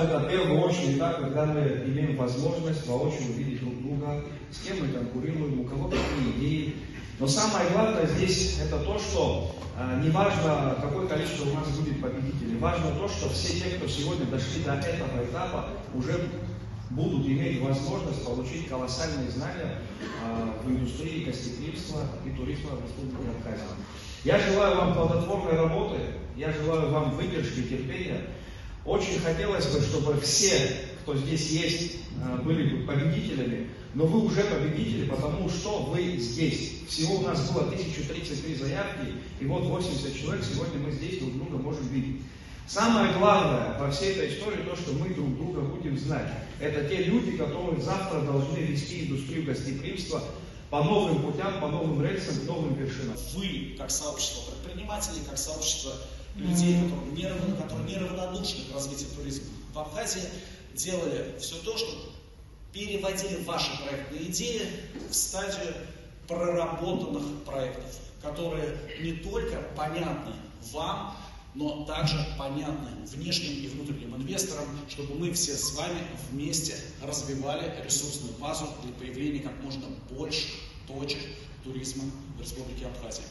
Это в первую очередь, да, когда мы имеем возможность воочию увидеть друг друга, с кем мы конкурируем, у кого какие идеи. Но самое главное здесь это то, что не важно, какое количество у нас будет победителей, важно то, что все те, кто сегодня дошли до этого этапа, уже будут иметь возможность получить колоссальные знания в индустрии гостеприимства и туризма в Республике Абхазия. Я желаю вам плодотворной работы, я желаю вам выдержки, терпения. Очень хотелось бы, чтобы все, кто здесь есть, были бы победителями, но вы уже победители, потому что вы здесь. Всего у нас было 1033 заявки, и вот 80 человек, сегодня мы здесь друг друга можем видеть. Самое главное во всей этой истории то, что мы друг друга будем знать. Это те люди, которые завтра должны вести индустрию гостеприимства по новым путям, по новым рельсам, к новым вершинам. Вы, как сообщество предпринимателей, как сообщество людей, которые неравнодушны к развитию туризма в Абхазии, делали все то, что переводили ваши проектные идеи в стадию проработанных проектов, которые не только понятны вам, но также понятны внешним и внутренним инвесторам, чтобы мы все с вами вместе развивали ресурсную базу для появления как можно больше точек туризма в Республике Абхазия.